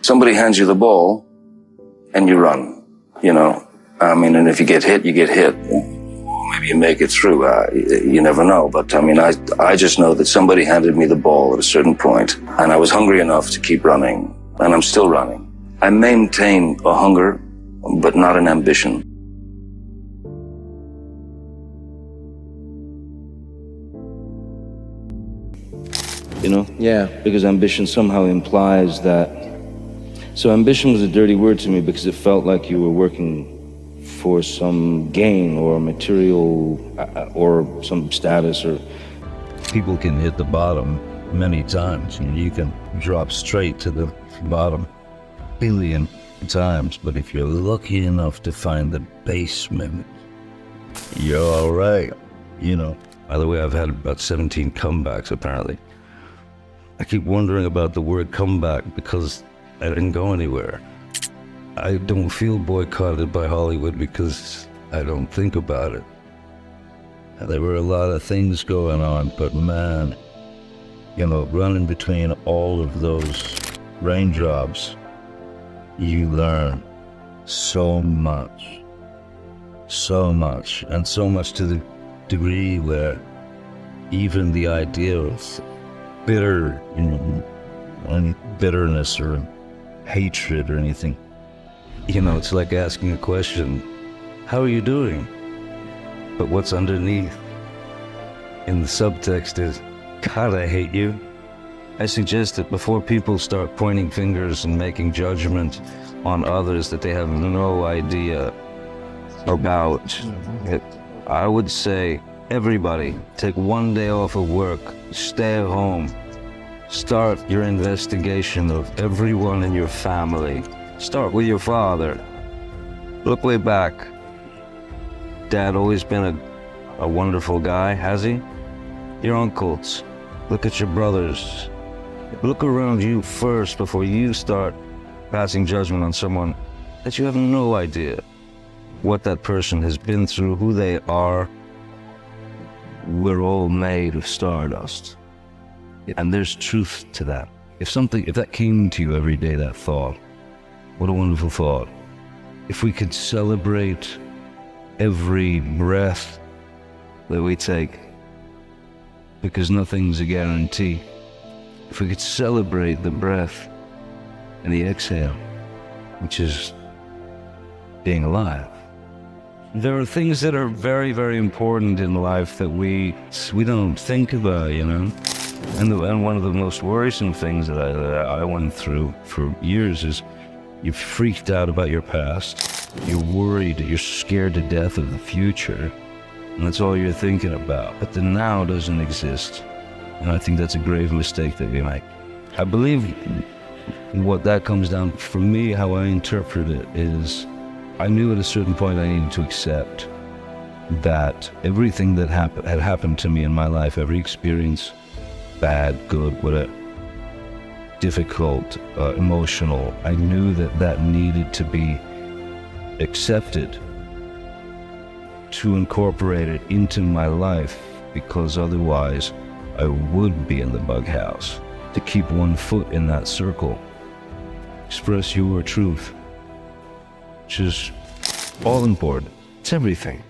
somebody hands you the ball and you run, you know. I mean, and if you get hit, you get hit. Maybe you make it through. You never know. But I mean, I just know that somebody handed me the ball at a certain point, and I was hungry enough to keep running, and I'm still running. I maintain a hunger, but not an ambition. You know? Yeah. Because ambition somehow implies that. So ambition was a dirty word to me because it felt like you were working for some gain or material or some status or... People can hit the bottom many times. You can drop straight to the bottom a billion times, but if you're lucky enough to find the basement, you're all right, you know. By the way, I've had about 17 comebacks apparently. I keep wondering about the word comeback because I didn't go anywhere. I don't feel boycotted by Hollywood because I don't think about it. There were a lot of things going on, but man, you know, running between all of those raindrops, you learn so much, and so much to the degree where even the idea of bitter, you know, any bitterness or hatred or anything, you know, it's like asking a question, how are you doing? But what's underneath in the subtext is, God, I hate you. I suggest that before people start pointing fingers and making judgment on others that they have no idea about, I would say, everybody, take one day off of work, stay at home, start your investigation of everyone in your family. Start with your father. Look way back. Dad always been a wonderful guy, has he? Your uncles. Look at your brothers. Look around you first before you start passing judgment on someone that you have no idea what that person has been through, who they are. We're all made of stardust. And there's truth to that. If that came to you every day, that thought, what a wonderful thought. If we could celebrate every breath that we take, because nothing's a guarantee. If we could celebrate the breath and the exhale, which is being alive. There are things that are very, very important in life that we don't think about, you know? And one of the most worrisome things that I went through for years is you're freaked out about your past, you're worried, you're scared to death of the future, and that's all you're thinking about. But the now doesn't exist, and I think that's a grave mistake that we make. I believe what that comes down, for me, how I interpret it is, I knew at a certain point I needed to accept that everything that had happened to me in my life, every experience, bad, good, whatever, difficult, emotional, I knew that needed to be accepted, to incorporate it into my life, because otherwise I would be in the bug house. To keep one foot in that circle, express your truth, which is all important. It's everything.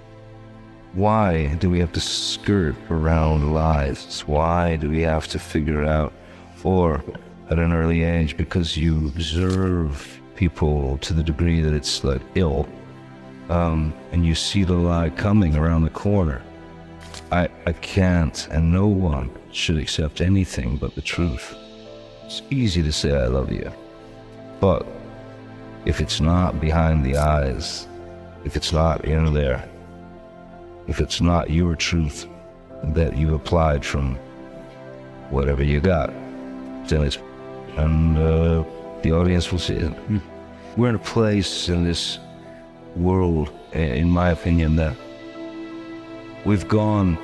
Why do we have to skirt around lies? Why do we have to figure out, or at an early age, because you observe people to the degree that it's like ill, and you see the lie coming around the corner. I can't, and no one should accept anything but the truth. It's easy to say I love you, but if it's not behind the eyes, if it's not in there, if it's not your truth that you applied from whatever you got, then it's, and the audience will see it. We're in a place in this world, in my opinion, that we've gone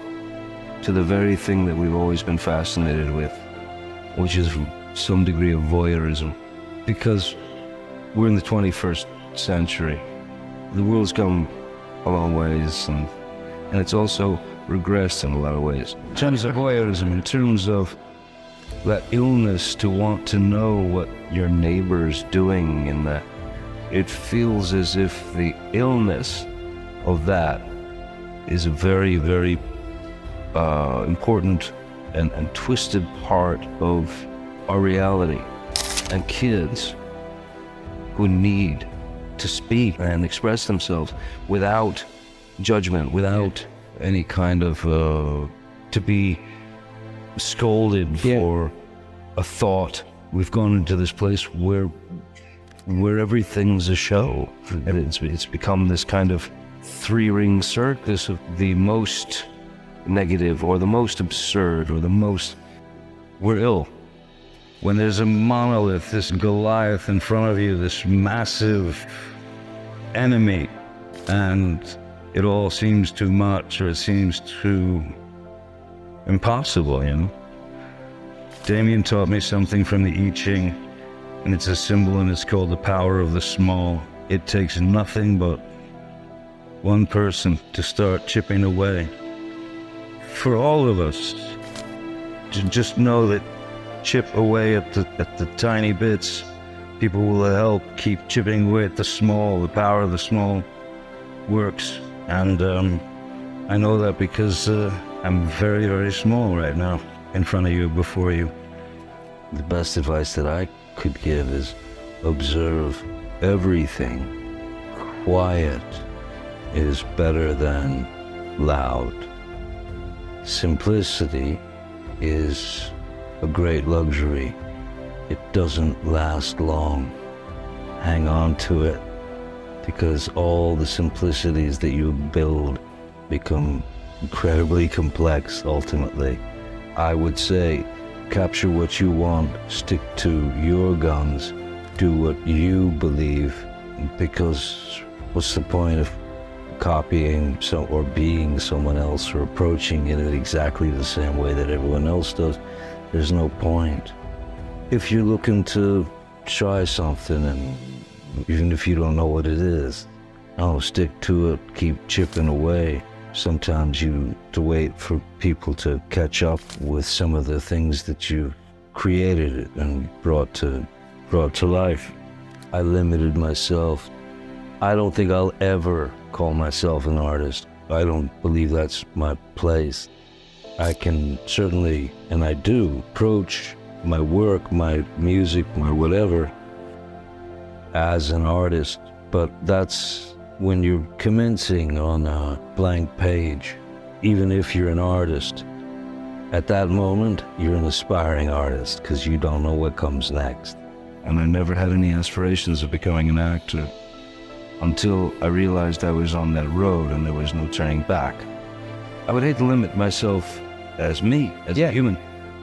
to the very thing that we've always been fascinated with, which is some degree of voyeurism. Because we're in the 21st century. The world's come a long ways, and it's also regressed in a lot of ways. In terms of voyeurism, in terms of that illness to want to know what your neighbor's doing, and that it feels as if the illness of that is a very, very important and twisted part of our reality. And kids who need to speak and express themselves without judgment, without any kind of to be scolded for a thought. We've gone into this place where everything's a show, and it's become this kind of three-ring circus of the most negative or the most absurd or the most... We're ill. When there's a monolith, this Goliath in front of you, this massive enemy, and it all seems too much, or it seems too impossible, you know? Damien taught me something from the I Ching, and it's a symbol, and it's called the power of the small. It takes nothing but one person to start chipping away. For all of us, to just know that chip away at the tiny bits, people will help keep chipping away at the small. The power of the small works, and I know that because I'm very, very small right now, in front of you, before you. The best advice that I could give is observe everything. Quiet is better than loud. Simplicity is a great luxury. It doesn't last long. Hang on to it, because all the simplicities that you build become incredibly complex ultimately. I would say, capture what you want, stick to your guns, do what you believe, because what's the point of copying or being someone else, or approaching it in exactly the same way that everyone else does? There's no point. If you're looking to try something, and even if you don't know what it is, stick to it, keep chipping away. Sometimes you have to wait for people to catch up with some of the things that you've created and brought to life. I limited myself. I don't think I'll ever call myself an artist. I don't believe that's my place. I can certainly, and I do, approach my work, my music, my whatever, as an artist, but that's when you're commencing on a blank page. Even if you're an artist, at that moment, you're an aspiring artist, because you don't know what comes next. And I never had any aspirations of becoming an actor until I realized I was on that road and there was no turning back. I would hate to limit myself as me, as a human,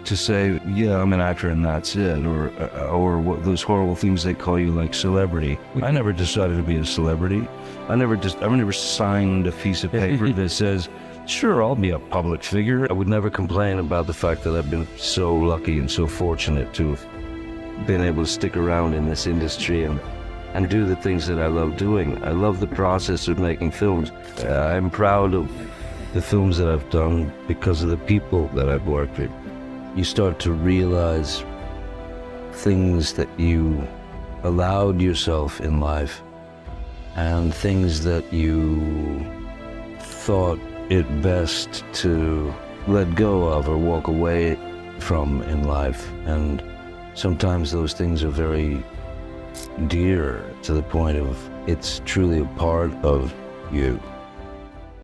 to say, yeah, I'm an actor and that's it, or what those horrible things they call you, like celebrity. I never decided to be a celebrity. I've never signed a piece of paper that says, sure, I'll be a public figure. I would never complain about the fact that I've been so lucky and so fortunate to have been able to stick around in this industry and do the things that I love doing. I love the process of making films. I'm proud of the films that I've done because of the people that I've worked with. You start to realize things that you allowed yourself in life, and things that you thought it best to let go of or walk away from in life. And sometimes those things are very dear, to the point of it's truly a part of you.